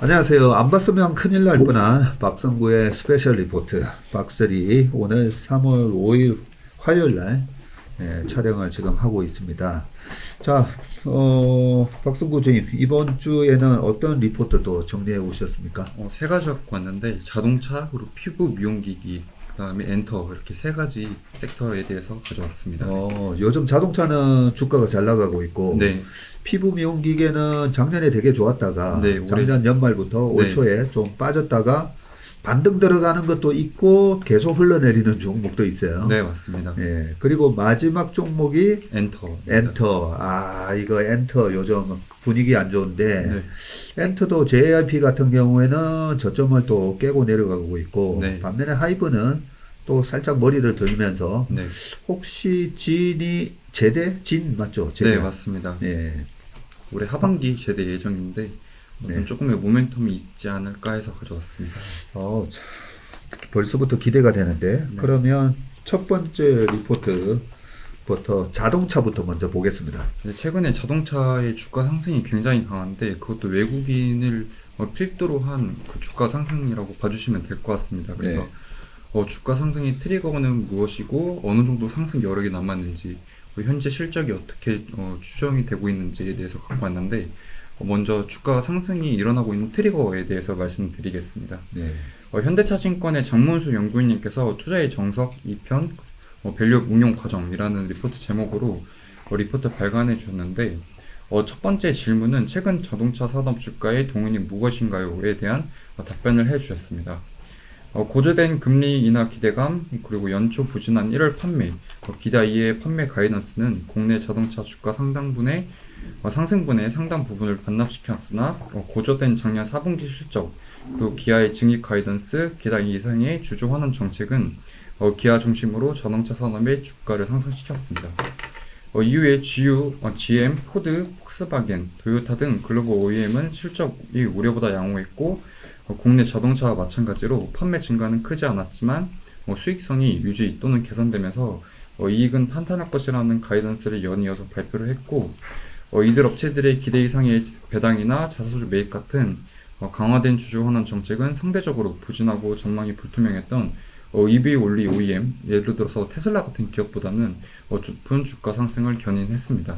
안녕하세요. 안 봤으면 큰일 날 뻔한 박성구의 스페셜 리포트 박스리 오늘 3월 5일 화요일 날 촬영을 지금 하고 있습니다. 자, 박성구 주임 이번 주에는 어떤 리포트도 정리해 오셨습니까? 세 가지 갖고 왔는데 자동차, 그리고 피부 미용기기, 그다음에 엔터 이렇게 세 가지 섹터에 대해서 가져왔습니다. 요즘 자동차는 주가가 잘 나가고 있고 네, 피부 미용 기계는 작년에 되게 좋았다가 네, 올해 작년 연말부터 올 네, 초에 좀 빠졌다가 반등 들어가는 것도 있고 계속 흘러내리는 종목도 있어요. 네 맞습니다. 예. 그리고 마지막 종목이 엔터. 엔터. 이거 엔터 요즘 분위기 안 좋은데 네, 엔터도 JYP 같은 경우에는 저점을 또 깨고 내려가고 있고 네, 반면에 하이브는 또 살짝 머리를 들면서 네, 혹시 진이 제대? 진 맞죠? 네 제대. 맞습니다. 예. 올해 하반기 제대 예정인데 네. 조금의 모멘텀이 있지 않을까 해서 가져왔습니다. 참, 벌써부터 기대가 되는데 네. 그러면 첫 번째 리포트부터 자동차부터 먼저 보겠습니다. 최근에 자동차의 주가 상승이 굉장히 강한데 그것도 외국인을 필두로 한 그 주가 상승이라고 봐주시면 될 것 같습니다. 그래서 네. 주가 상승의 트리거는 무엇이고 어느 정도 상승 여력이 남았는지 현재 실적이 어떻게 추정이 되고 있는지에 대해서 갖고 왔는데 먼저 주가 상승이 일어나고 있는 트리거에 대해서 말씀드리겠습니다. 네. 현대차증권의 장문수 연구위님께서 투자의 정석 2편 밸류 응용 과정이라는 리포트 제목으로 리포트 발간해 주셨는데 첫 번째 질문은 최근 자동차 산업 주가의 동인이 무엇인가요에 대한 답변을 해 주셨습니다. 고조된 금리 인하 기대감, 그리고 연초 부진한 1월 판매, 기대 이의 판매 가이던스는 국내 자동차 주가 상당분의 상승분의 상당 부분을 반납시켰으나 고조된 작년 4분기 실적, 그리고 기아의 증익 가이던스, 기대 이상의 주주 환원 정책은 기아 중심으로 자동차 산업의 주가를 상승시켰습니다. 이후에 GU, GM, 포드, 폭스바겐, 토요타 등 글로벌 OEM은 실적이 우려보다 양호했고 국내 자동차와 마찬가지로 판매 증가는 크지 않았지만 수익성이 유지 또는 개선되면서 이익은 탄탄할 것이라는 가이던스를 연이어서 발표를 했고 이들 업체들의 기대 이상의 배당이나 자사주 매입 같은 강화된 주주 환원 정책은 상대적으로 부진하고 전망이 불투명했던 EV 원리 OEM, 예를 들어서 테슬라 같은 기업보다는 높은 주가 상승을 견인했습니다.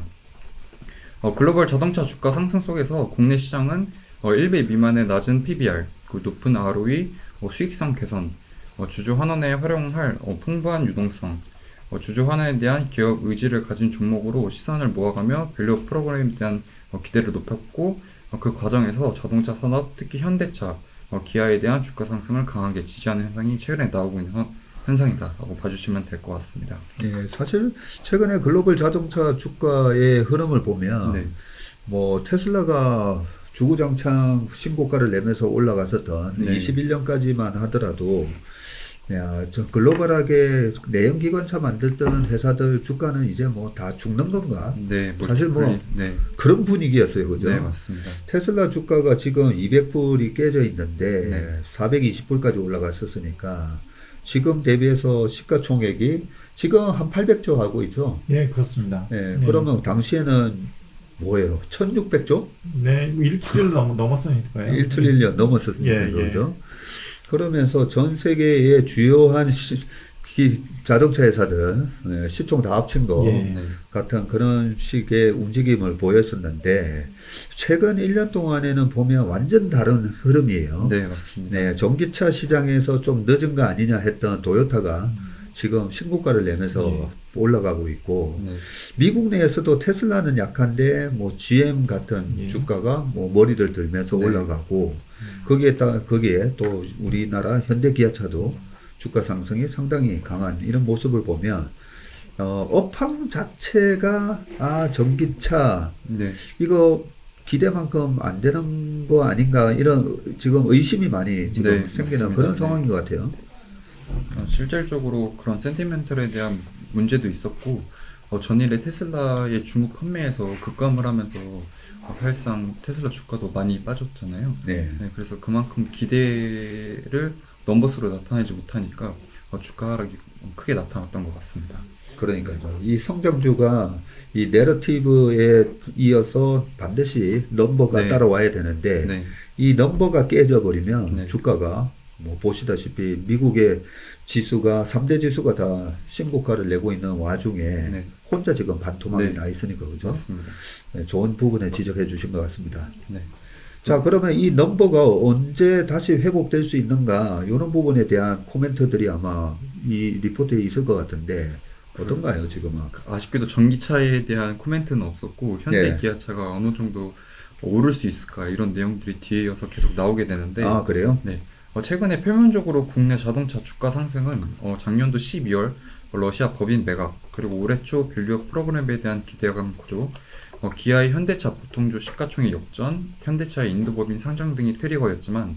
글로벌 자동차 주가 상승 속에서 국내 시장은 1배 미만의 낮은 PBR, 그 높은 ROE, 수익성 개선, 주주 환원에 활용할 풍부한 유동성, 주주 환원에 대한 기업 의지를 가진 종목으로 시선을 모아가며 밸류 프로그램에 대한 기대를 높였고 그 과정에서 자동차 산업, 특히 현대차, 기아에 대한 주가 상승을 강하게 지지하는 현상이 최근에 나오고 있는 현상이다라고 봐주시면 될 것 같습니다. 예, 사실 최근에 글로벌 자동차 주가의 흐름을 보면 네, 뭐 테슬라가 주구장창 신고가를 내면서 올라갔었던 네, 21년까지만 하더라도 저 글로벌하게 내연기관차 만들던 회사들 주가는 이제 뭐 다 죽는 건가? 네, 사실 뭐 네, 그런 분위기였어요, 그죠? 네 맞습니다. 테슬라 주가가 지금 200불이 깨져 있는데 네, 420불까지 올라갔었으니까 지금 대비해서 시가총액이 지금 한 800조 하고 있죠. 예, 그렇습니다. 예, 네. 그러면 당시에는 뭐예요? 1600조? 네, 1트릴리언 넘었으니까요. 1트릴리언 넘었었으니까 예, 그죠. 그러면서 전 세계의 주요한 자동차 회사들 시총 다 합친 거 예. 네, 같은 그런 식의 움직임을 보였었는데 최근 1년 동안에는 보면 완전 다른 흐름이에요. 네 맞습니다. 네, 전기차 시장에서 좀 늦은 거 아니냐 했던 토요타가 지금 신고가를 내면서 올라가고 있고 네, 미국 내에서도 테슬라는 약한데 뭐 GM 같은 예. 주가가 뭐 머리를 들면서 네. 올라가고 거기에 또 우리나라 현대기아차도 주가 상승이 상당히 강한 이런 모습을 보면 업황 자체가 전기차 네, 이거 기대만큼 안 되는 거 아닌가 이런 지금 의심이 많이 지금 네, 생기는 맞습니다. 그런 네. 상황인 것 같아요. 실질적으로 그런 센티멘털에 대한 문제도 있었고 전일에 테슬라의 중국 판매에서 급감을 하면서 사실상 테슬라 주가도 많이 빠졌잖아요. 네. 네, 그래서 그만큼 기대를 넘버스로 나타내지 못하니까 주가 하락이 크게 나타났던 것 같습니다. 그러니까요. 이 성장주가 이 내러티브에 이어서 반드시 넘버가 네. 따라와야 되는데 네, 이 넘버가 깨져버리면 네. 주가가 뭐 보시다시피 미국의 지수가 3대 지수가 다 신고가를 내고 있는 와중에 네. 혼자 지금 반토막이 네. 나 있으니까 그죠? 맞습니다. 네, 좋은 부분에 지적해 주신 것 같습니다. 네. 자, 그러면 이 넘버가 언제 다시 회복될 수 있는가 이런 부분에 대한 코멘트들이 아마 이 리포트에 있을 것 같은데 어떤가요 지금은? 아쉽게도 전기차에 대한 코멘트는 없었고 현대 네. 기아차가 어느 정도 오를 수 있을까 이런 내용들이 뒤에 이어서 계속 나오게 되는데 아 그래요? 네. 최근에 표면적으로 국내 자동차 주가 상승은 작년도 12월 러시아 법인 매각 그리고 올해 초 밸류업 프로그램에 대한 기대감 구조 기아의 현대차 보통주 시가총액 역전, 현대차의 인도법인 상장 등이 트리거였지만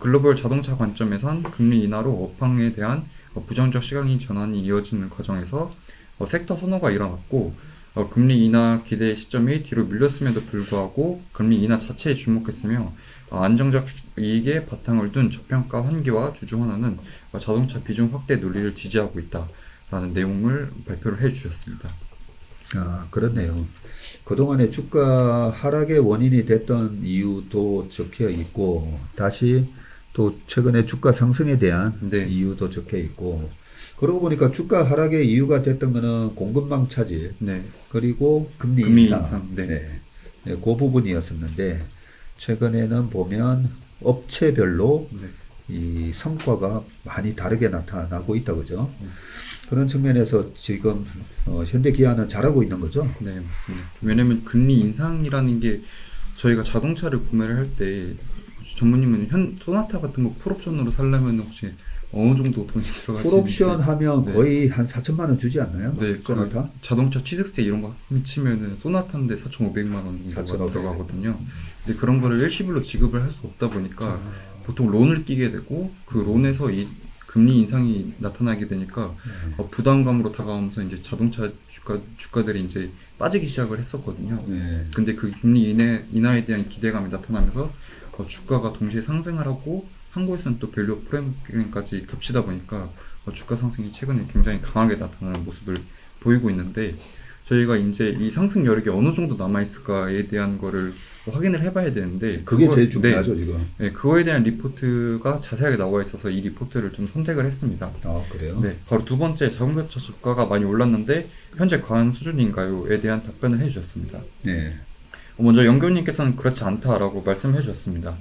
글로벌 자동차 관점에선 금리 인하로 업황에 대한 부정적 시각이 전환이 이어지는 과정에서 섹터 선호가 일어났고 금리 인하 기대 시점이 뒤로 밀렸음에도 불구하고 금리 인하 자체에 주목했으며 안정적 이익에 바탕을 둔 저평가 환기와 주주 환호는 자동차 비중 확대 논리를 지지하고 있다라는 내용을 발표를 해주셨습니다. 아 그렇네요. 그동안의 주가 하락의 원인이 됐던 이유도 적혀 있고 다시 또 최근에 주가 상승에 대한 네. 이유도 적혀 있고 그러고 보니까 주가 하락의 이유가 됐던 거는 공급망 차질 네. 그리고 금리 금리 인상, 인상, 네. 네, 그 부분이었었는데 최근에는 보면 업체별로 네. 이 성과가 많이 다르게 나타나고 있다 그죠? 그런 측면에서 지금 현대 기아는 잘하고 있는 거죠? 네, 맞습니다. 왜냐면 금리 인상이라는 게 저희가 자동차를 구매를 할 때 전무님은 소나타 같은 거 풀옵션으로 살려면 혹시 어느 정도 돈이 들어가시는지 풀옵션 하면 네. 거의 한 4천만 원 주지 않나요? 네, 소나타? 자동차 취득세 이런 거 치면은 소나타인데 4,500만 원 정도가 4,500. 들어가거든요. 근데 그런 거를 일시불로 지급을 할 수 없다 보니까 보통 론을 끼게 되고 그 론에서 이 금리 인상이 나타나게 되니까 부담감으로 다가오면서 이제 자동차 주가들이 이제 빠지기 시작을 했었거든요. 네. 근데 그 금리 인하에 대한 기대감이 나타나면서 주가가 동시에 상승을 하고 한국에서는 또 밸류 프레임까지 겹치다 보니까 주가 상승이 최근에 굉장히 강하게 나타나는 모습을 보이고 있는데 저희가 이제 이 상승 여력이 어느 정도 남아있을까에 대한 거를 확인을 해봐야 되는데 그게 제일 중요하죠 지금. 네, 그거에 대한 리포트가 자세하게 나와 있어서 이 리포트를 좀 선택을 했습니다. 아 그래요? 네, 바로 두 번째 자동차 주가가 많이 올랐는데 현재 과한 수준인가요?에 대한 답변을 해주셨습니다. 네. 먼저 영교님께서는 그렇지 않다라고 말씀해 주셨습니다.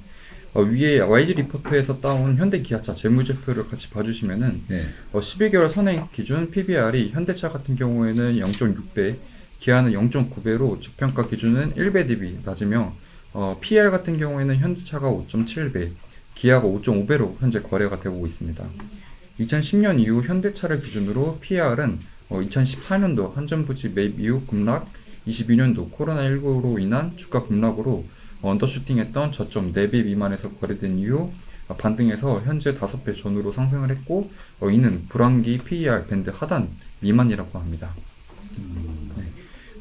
위에 YG 리포트에서 따온 현대 기아차 재무제표를 같이 봐주시면은 네. 12개월 선행 기준 PBR이 현대차 같은 경우에는 0.6배, 기아는 0.9배로 저평가 기준은 1배 대비 낮으며 PR 같은 경우에는 현대차가 5.7배, 기아가 5.5배로 현재 거래가 되고 있습니다. 2010년 이후 현대차를 기준으로 PR은 2014년도 한전부지 매입 이후 급락, 22년도 코로나19로 인한 주가 급락으로 언더슈팅했던 저점 4배 미만에서 거래된 이후 반등해서 현재 5배 전후로 상승을 했고 이는 불황기 PER 밴드 하단 미만이라고 합니다. 네.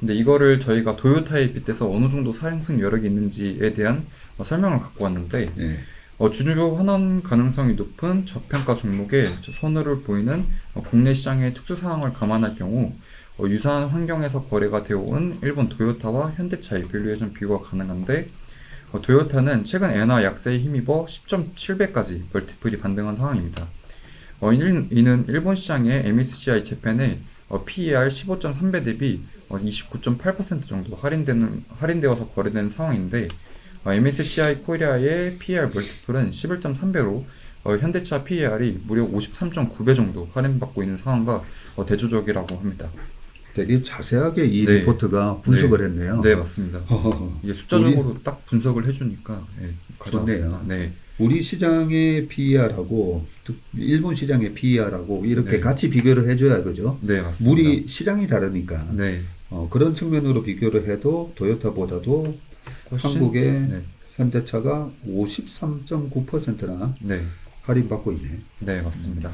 근데 이거를 저희가 도요타에 빗대서 어느 정도 상승 여력이 있는지에 대한 설명을 갖고 왔는데 네. 주주 환원 가능성이 높은 저평가 종목에 선호를 보이는 국내 시장의 특수 상황을 감안할 경우 유사한 환경에서 거래가 되어 온 일본 도요타와 현대차의 밸류에이션 비교가 가능한데 도요타는 최근 엔화 약세에 힘입어 10.7배까지 멀티플이 반등한 상황입니다. 이는 일본 시장의 MSCI 재팬의 PER 15.3배 대비 29.8% 정도 할인되어서 거래되는 상황인데 MSCI 코리아의 PER 멀티플은 11.3배로 현대차 PER이 무려 53.9배 정도 할인받고 있는 상황과 대조적이라고 합니다. 되게 자세하게 이 네. 리포트가 분석을 네. 했네요. 네, 맞습니다. 이게 숫자적으로 딱 분석을 해주니까 좋네요. 네, 우리 시장의 PER하고 일본 시장의 PER하고 이렇게 네. 같이 비교를 해줘야 그죠? 네, 맞습니다. 우리 시장이 다르니까 네, 그런 측면으로 비교를 해도 토요타보다도 훨씬, 한국의 네, 현대차가 53.9%나 네, 할인받고 있네. 네, 맞습니다.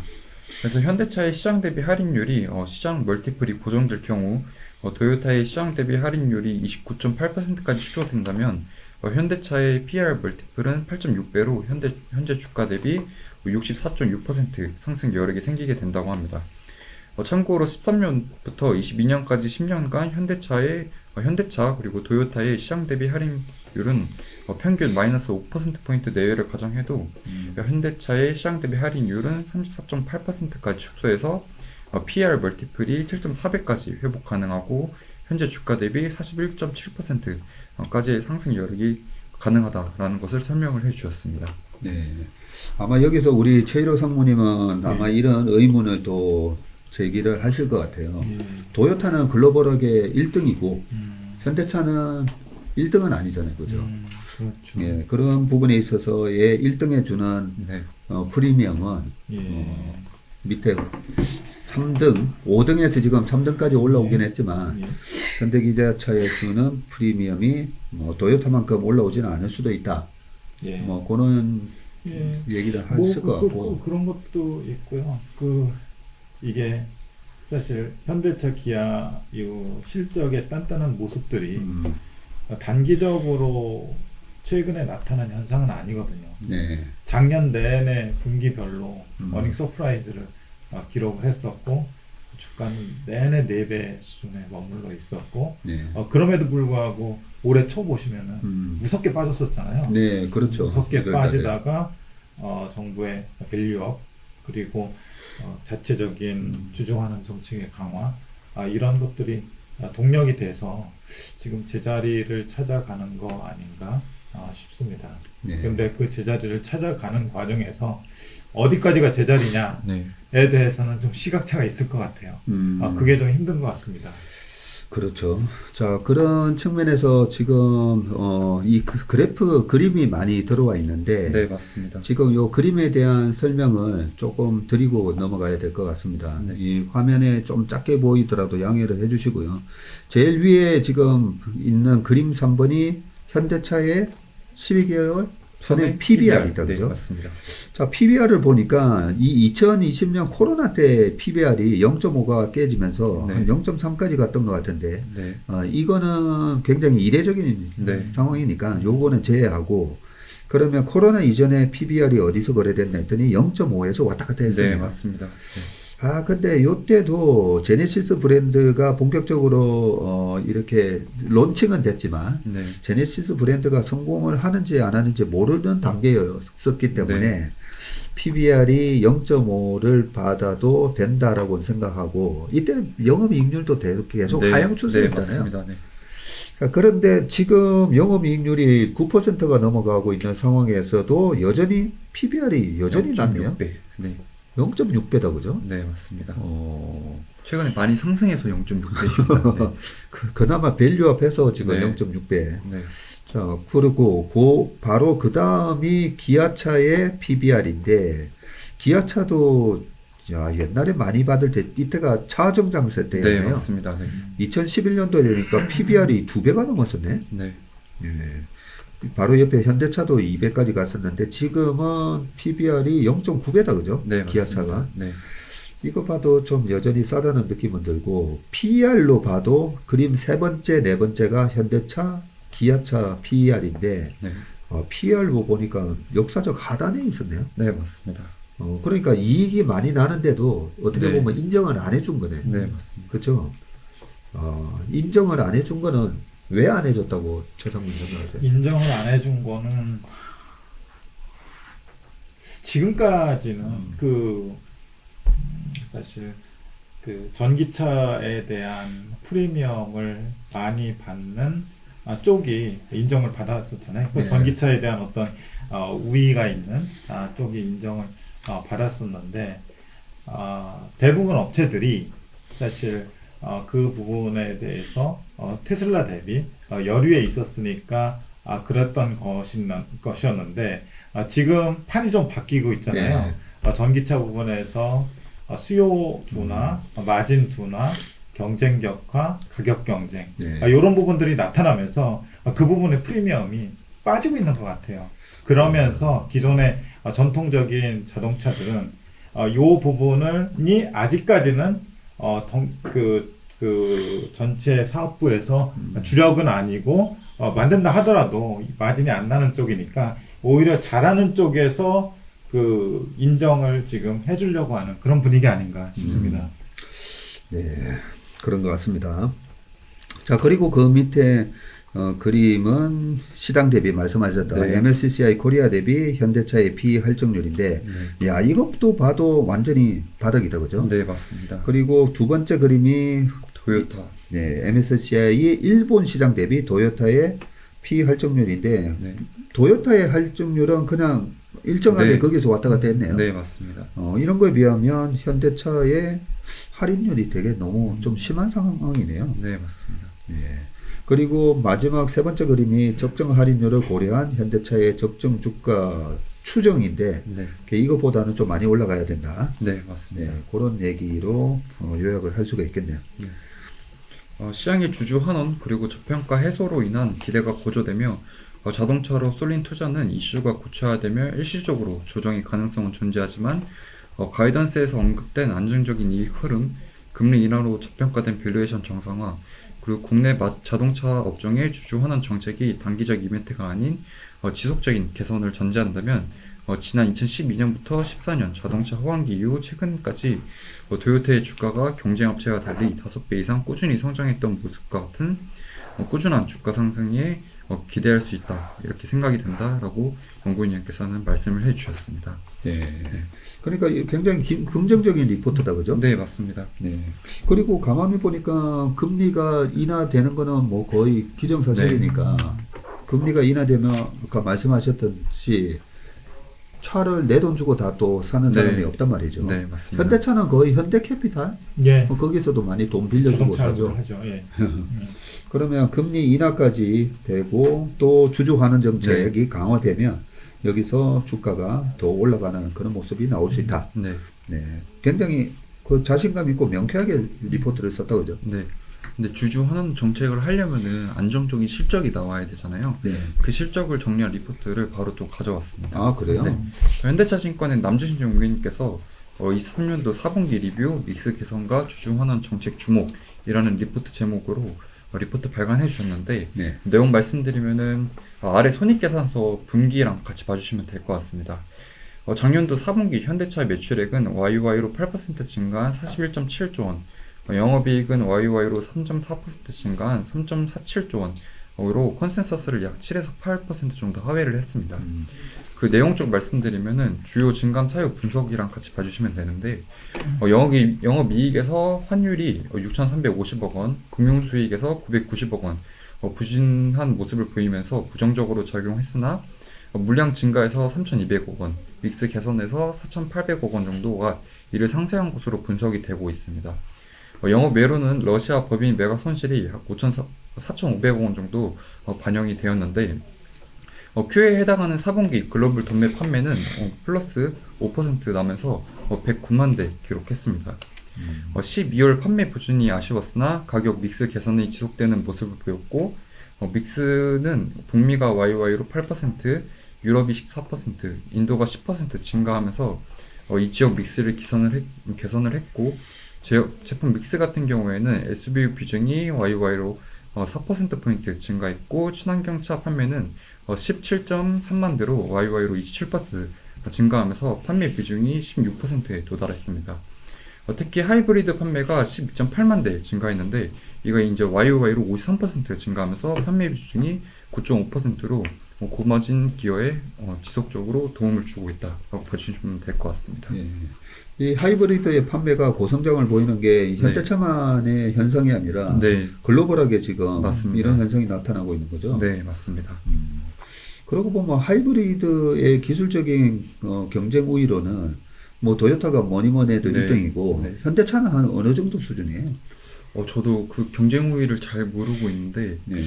그래서 현대차의 시장 대비 할인율이 시장 멀티플이 고정될 경우 도요타의 시장 대비 할인율이 29.8%까지 추정된다면 현대차의 PR 멀티플은 8.6배로 현재 주가 대비 64.6% 상승 여력이 생기게 된다고 합니다. 참고로 13년부터 22년까지 10년간 현대차 그리고 도요타의 시장 대비 할인 수익률은 평균 마이너스 5%포인트 내외를 가정해도 현대차의 시장 대비 할인율은 34.8%까지 축소해서 PER 멀티플이 7.4배까지 회복 가능하고 현재 주가 대비 41.7%까지의 상승 여력이 가능하다라는 것을 설명을 해주셨습니다. 네. 아마 여기서 우리 최일호 상무님은 아마 이런 의문을 또 제기를 하실 것 같아요. 도요타는 글로벌하게 1등이고 현대차는 1등은 아니잖아요, 그죠? 그렇죠. 예, 그런 부분에 있어서의 1등에 주는 네. 프리미엄은 예. 밑에 3등, 5등에서 지금 3등까지 올라오긴 했지만 예. 현대기아차에 주는 프리미엄이 뭐 도요타만큼 올라오지는 않을 수도 있다. 예. 뭐 그런 예. 얘기를 하실 것 같고. 그런 것도 있고요. 이게 사실 현대차, 기아 이 실적의 단단한 모습들이 단기적으로 최근에 나타난 현상은 아니거든요. 네. 작년 내내 분기별로 어닝 서프라이즈를 기록을 했었고 주가는 내내 4배 수준에 머물러 있었고 네. 그럼에도 불구하고 올해 초 보시면은 무섭게 빠졌었잖아요. 네, 그렇죠. 무섭게 이럴 빠지다가 정부의 밸류업 그리고 자체적인 주주환원 정책의 강화 이런 것들이 동력이 돼서 지금 제자리를 찾아가는 거 아닌가 싶습니다. 네. 그런데 그 제자리를 찾아가는 과정에서 어디까지가 제자리냐에 네. 대해서는 좀 시각차가 있을 것 같아요. 그게 좀 힘든 것 같습니다. 그렇죠. 자, 그런 측면에서 지금 이 그래프 그림이 많이 들어와 있는데 네, 맞습니다. 지금 요 그림에 대한 설명을 조금 드리고 넘어가야 될 것 같습니다. 네. 이 화면에 좀 작게 보이더라도 양해를 해주시고요. 제일 위에 지금 있는 그림 3번이 현대차의 12개월 선의 PBR이다, 네, 그죠? 맞습니다. 자, PBR을 보니까 이 2020년 코로나 때 PBR이 0.5가 깨지면서 네. 한 0.3까지 갔던 것 같은데, 네. 이거는 굉장히 이례적인 네. 상황이니까 요거는 제외하고, 그러면 코로나 이전에 PBR이 어디서 거래됐나 했더니 0.5에서 왔다 갔다 했어요. 네, 맞습니다. 네. 근데 요때도 제네시스 브랜드가 본격적으로 이렇게 론칭은 됐지만 네. 제네시스 브랜드가 성공을 하는지 안 하는지 모르는 단계였었기 때문에 네. PBR이 0.5를 받아도 된다라고 생각하고 이때 영업이익률도 계속 네. 하향 네, 추세였잖아요. 맞습니다. 네. 자, 그런데 지금 영업이익률이 9%가 넘어가고 있는 상황에서도 여전히 PBR이 여전히 낮네요. 0.6배. 네. 0.6배다, 그죠? 네, 맞습니다. 최근에 많이 상승해서 0.6배입니다. 네. 그나마 밸류업해서 지금 네. 0.6배. 네. 자, 그리고 바로 그 다음이 기아차의 PBR인데, 기아차도 옛날에 많이 받을 때 이때가 차정장세 네, 때였네요. 맞습니다. 네. 2011년도에 되니까 PBR이 2배가 넘었었네. 네. 예. 바로 옆에 현대차도 2배까지 갔었는데 지금은 PBR이 0.9배다, 그죠? 네, 기아차가. 맞습니다. 네. 이거 봐도 좀 여전히 싸다는 느낌은 들고, PER로 봐도 그림 세 번째, 네 번째가 현대차, 기아차 PER인데, 네. PER로 보니까 역사적 하단에 있었네요. 네, 맞습니다. 그러니까 이익이 많이 나는데도 어떻게 네. 보면 인정을 안 해준 거네. 네, 맞습니다. 그렇죠? 인정을 안 해준 거는 왜 안 해줬다고 최상문 생각하세요? 인정을 안 해준 거는 지금까지는 사실 그 전기차에 대한 프리미엄을 많이 받는 쪽이 인정을 받았었잖아요. 그 네. 전기차에 대한 어떤 우위가 있는 쪽이 인정을 받았었는데 대부분 업체들이 사실 그 부분에 대해서 테슬라 대비 여류에 있었으니까 그랬던 것이었는데 지금 판이 좀 바뀌고 있잖아요. 전기차 부분에서 수요 둔화, 마진 둔화, 경쟁 격화, 가격 경쟁 이런 부분들이 나타나면서 그 부분의 프리미엄이 빠지고 있는 것 같아요. 그러면서 기존의 전통적인 자동차들은 이 부분이 아직까지는 그 전체 사업부에서 주력은 아니고 만든다 하더라도 마진이 안 나는 쪽이니까 오히려 잘하는 쪽에서 그 인정을 지금 해주려고 하는 그런 분위기 아닌가 싶습니다. 네, 그런 것 같습니다. 자, 그리고 그 밑에 그림은 시당 대비 말씀하셨던 네. MSCI 코리아 대비 현대차의 PE 할증률인데, 야, 이것도 봐도 완전히 바닥이다, 그죠? 네, 맞습니다. 그리고 두 번째 그림이 도요타. 네, MSCI 일본 시장 대비 도요타의 PE 할증률인데, 네. 도요타의 할증률은 그냥 일정하게 네. 거기서 왔다 갔다 했네요. 네, 맞습니다. 이런 거에 비하면 현대차의 할인율이 되게 너무 좀 심한 상황이네요. 네, 맞습니다. 예. 그리고 마지막 세 번째 그림이 적정 할인율을 고려한 현대차의 적정 주가 추정인데, 네. 이것보다는 좀 많이 올라가야 된다. 네, 맞습니다. 네, 그런 얘기로 요약을 할 수가 있겠네요. 시장의 주주 환원 그리고 저평가 해소로 인한 기대가 고조되며 자동차로 쏠린 투자는 이슈가 구체화되며 일시적으로 조정의 가능성은 존재하지만 가이던스에서 언급된 안정적인 이익 흐름, 금리 인하로 저평가된 밸류에이션 정상화, 그리고 국내 자동차 업종의 주주 환원 정책이 단기적 이벤트가 아닌 지속적인 개선을 전제한다면 지난 2012년부터 14년 자동차 호황기 이후 최근까지 도요타의 주가가 경쟁업체와 달리 5배 이상 꾸준히 성장했던 모습과 같은 꾸준한 주가 상승에 기대할 수 있다, 이렇게 생각이 된다라고 연구위원님께서는 말씀을 해주셨습니다. 네. 그러니까 굉장히 긍정적인 리포트다, 그죠? 네, 맞습니다. 네. 그리고 가만히 보니까 금리가 인하되는 거는 뭐 거의 기정사실이니까, 금리가 인하되면 아까 말씀하셨듯이 차를 내 돈 주고 다 또 사는 사람이 네. 없단 말이죠. 네, 맞습니다. 현대차는 거의 현대캐피탈? 예. 거기서도 많이 돈 빌려주고 자동차로 사죠. 하죠. 예. 그러면 금리 인하까지 되고 또 주주 환원 정책이 강화되면 여기서 주가가 더 올라가는 그런 모습이 나올 수 있다. 네. 네. 굉장히 그 자신감 있고 명쾌하게 리포트를 썼다, 그죠? 네. 근데 주주 환원 정책을 하려면은 안정적인 실적이 나와야 되잖아요. 네. 그 실적을 정리한 리포트를 바로 또 가져왔습니다. 아, 그래요? 네. 현대차증권의 남주신 연구위님께서 23년도 4분기 리뷰 믹스 개선과 주주 환원 정책 주목이라는 리포트 제목으로 리포트 발간해 주셨는데, 네. 내용 말씀드리면은 아래 손익계산서 분기랑 같이 봐주시면 될 것 같습니다. 작년도 4분기 현대차 매출액은 YY로 8% 증가한 41.7조 원, 영업이익은 YY로 3.4% 증가한 3.47조 원으로 컨센서스를 약 7에서 8% 정도 하회를 했습니다. 그 내용 쪽 말씀드리면은 주요 증감 사유 분석이랑 같이 봐주시면 되는데, 영업이익에서 환율이 6,350억 원, 금융수익에서 990억 원, 부진한 모습을 보이면서 부정적으로 작용했으나 물량 증가에서 3,200억 원, 믹스 개선에서 4,800억 원 정도가 이를 상쇄한 것으로 분석이 되고 있습니다. 영업 외로는 러시아 법인 매각 손실이 약 4,500억 원 정도 반영이 되었는데, Q에 해당하는 4분기 글로벌 도매 판매는 플러스 5% 나면서 109만 대 기록했습니다. 12월 판매 부진이 아쉬웠으나 가격 믹스 개선이 지속되는 모습을 보였고, 믹스는 북미가 YY로 8%, 유럽이 14%, 인도가 10% 증가하면서 이 지역 믹스를 개선을 했고, 제품 믹스 같은 경우에는 SBU 비중이 YY로 4%포인트 증가했고, 친환경차 판매는 17.3만 대로 YY로 27% 증가하면서 판매 비중이 16%에 도달했습니다. 특히 하이브리드 판매가 12.8만 대 증가했는데, 이거 이제 YY로 53% 증가하면서 판매 비중이 9.5%로 고마진 기여에 지속적으로 도움을 주고 있다라고 봐주시면 될 것 같습니다. 예. 이 하이브리드의 판매가 고성장을 보이는 게 현대차만의 현상이 아니라 네, 글로벌하게 지금 맞습니다. 이런 현상이 나타나고 있는 거죠. 네, 맞습니다. 그러고 보면 하이브리드의 기술적인 경쟁 우위로는 뭐 도요타가 뭐니 해도 네, 1등이고 네. 현대차는 한 어느 정도 수준이에요? 저도 그 경쟁 우위를 잘 모르고 있는데, 네.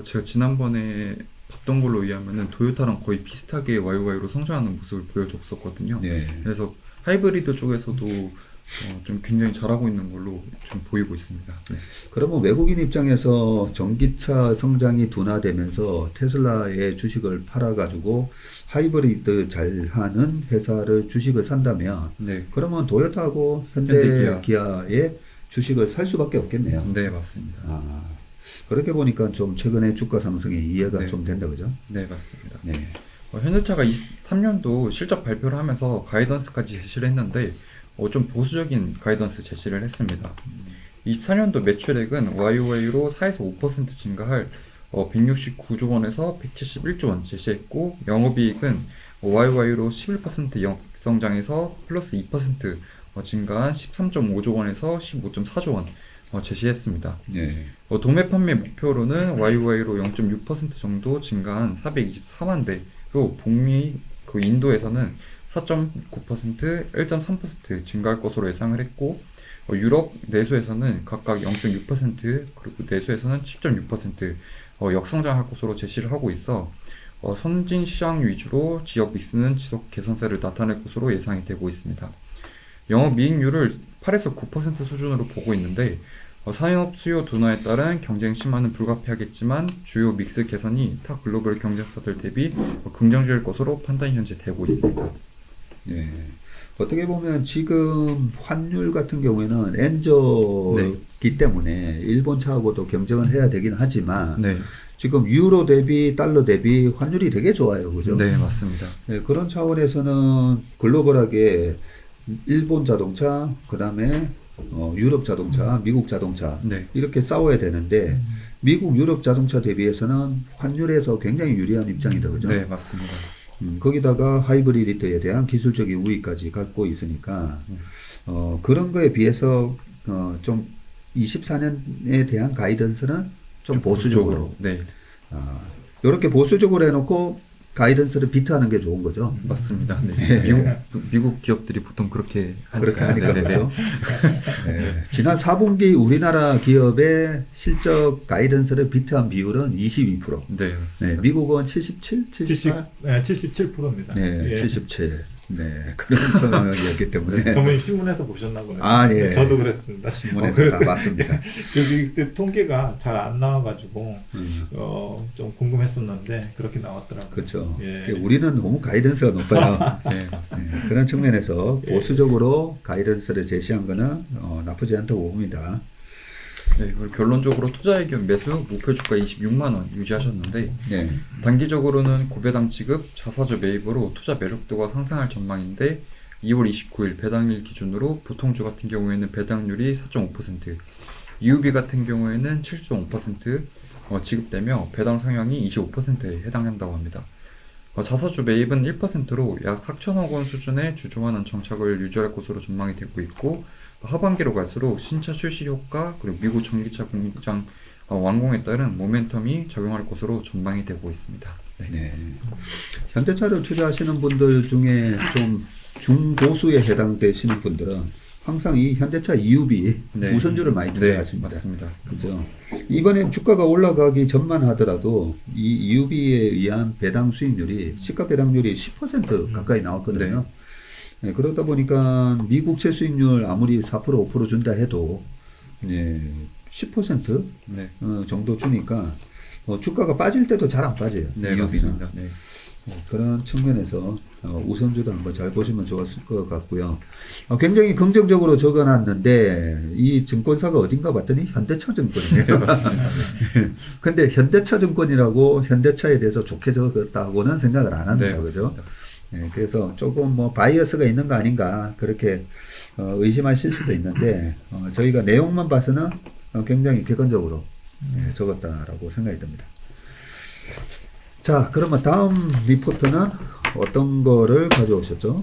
제가 지난번에 봤던 걸로 의하면은 도요타랑 거의 비슷하게 YY로 성장하는 모습을 보여줬었거든요. 네. 그래서 하이브리드 쪽에서도 좀 굉장히 잘하고 있는 걸로 좀 보이고 있습니다. 네. 그러면 외국인 입장에서 전기차 성장이 둔화되면서 테슬라의 주식을 팔아가지고 하이브리드 잘하는 회사를 주식을 산다면, 네, 그러면 도요타하고 현대 기아의 주식을 살 수밖에 없겠네요. 네, 맞습니다. 아, 그렇게 보니까 좀 최근에 주가 상승이 이해가 네. 좀 된다, 그죠? 네, 맞습니다. 네. 현대차가 23년도 실적 발표를 하면서 가이던스까지 제시를 했는데, 좀 보수적인 가이던스 제시를 했습니다. 24년도 매출액은 YOY로 4에서 5% 증가할 169조 원에서 171조 원 제시했고 영업이익은 YY로 11% 역성장해서 플러스 2% 증가한 13.5조 원에서 15.4조 원 제시했습니다. 예. 도매 판매 목표로는 YY로 0.6% 정도 증가한 424만 대로 북미 인도에서는 4.9%, 1.3% 증가할 것으로 예상을 했고 유럽 내수에서는 각각 0.6% 그리고 내수에서는 7.6% 역성장할 것으로 제시를 하고 있어 선진 시장 위주로 지역 믹스는 지속 개선세를 나타낼 것으로 예상이 되고 있습니다. 영업이익률을 8에서 9% 수준으로 보고 있는데 산업 수요 둔화에 따른 경쟁 심화는 불가피하겠지만 주요 믹스 개선이 타 글로벌 경쟁사들 대비 긍정적일 것으로 판단이 현재 되고 있습니다. 예. 어떻게 보면 지금 환율 같은 경우에는 엔저기 때문에 일본 차하고도 경쟁을 해야 되긴 하지만 네, 지금 유로 대비 달러 대비 환율이 되게 좋아요. 그죠? 네 맞습니다. 네, 그런 차원에서는 글로벌하게 일본 자동차, 그다음에 유럽 자동차, 미국 자동차 네, 이렇게 싸워야 되는데 미국, 유럽 자동차 대비해서는 환율에서 굉장히 유리한 입장이다. 그죠? 네 맞습니다. 거기다가 하이브리드에 대한 기술적인 우위까지 갖고 있으니까 그런 거에 비해서 좀 24년에 대한 가이던스는 좀 보수적으로 네 이렇게 보수적으로 해놓고 가이던스를 비트하는 게 좋은 거죠. 맞습니다. 네. 미국 기업들이 보통 그렇게 그렇게 하니까 네네네. 그렇죠. 네. 지난 4분기 우리나라 기업의 실적 가이던스를 비트한 비율은 22%. 네 네, 맞습니다. 미국은 77, 78. 77%입니다. 네, 예. 77. 네, 그런 상황이었기 때문에. 전문님 신문에서 보셨나 보네요. 아, 예. 저도 그랬습니다. 신문에서 다 봤습니다. 그때 통계가 잘 안 나와가지고 좀 궁금했었는데 그렇게 나왔더라고요. 그렇죠. 예. 우리는 너무 가이던스가 높아요. 네. 네, 그런 측면에서 보수적으로 가이던스를 제시한 거는 나쁘지 않다고 봅니다. 네, 그리고 결론적으로 투자 의견 매수 목표 주가 26만 원 유지하셨는데 네, 단기적으로는 고배당 지급, 자사주 매입으로 투자 매력도가 상승할 전망인데 2월 29일 배당일 기준으로 보통주 같은 경우에는 배당률이 4.5%, EUB 같은 경우에는 7.5% 지급되며 배당 상향이 25%에 해당한다고 합니다. 자사주 매입은 1%로 약 4천억 원 수준의 주주환원 정착을 유지할 것으로 전망이 되고 있고 하반기로 갈수록 신차 출시 효과 그리고 미국 전기차 공장 완공에 따른 모멘텀이 적용할 것으로 전망이 되고 있습니다. 네. 네. 현대차를 투자하시는 분들 중에 좀 중고수에 해당되시는 분들은 항상 이 현대차 EUB 네. 우선주를 많이 투자하십니다. 네, 맞습니다. 그죠? 이번에 주가가 올라가기 전만 하더라도 이 EUB에 의한 배당 수익률이 시가 배당률이 10% 가까이 나왔거든요. 네, 그러다 보니까 미국채 수익률 아무리 4% 5% 준다 해도 10% 네, 정도 주니까 주가가 빠질 때도 잘 안 빠져요. 네 EUB는. 맞습니다. 네. 그런 측면에서 우선주도 한번 잘 보시면 좋았을 것 같고요. 굉장히 긍정적으로 적어놨는데 이 증권사가 어딘가 봤더니 현대차 증권이에요. 네, 맞습니다. 근데 현대차 증권이라고 현대차에 대해서 좋게 적었다고는 생각을 안 합니다. 네, 그죠? 맞습니다. 네, 그래서 조금 뭐 바이어스가 있는 거 아닌가 그렇게 의심하실 수도 있는데 저희가 내용만 봐서는 굉장히 객관적으로 적었다라고 생각이 듭니다. 자, 그러면 다음 리포트는 어떤 거를 가져오셨죠?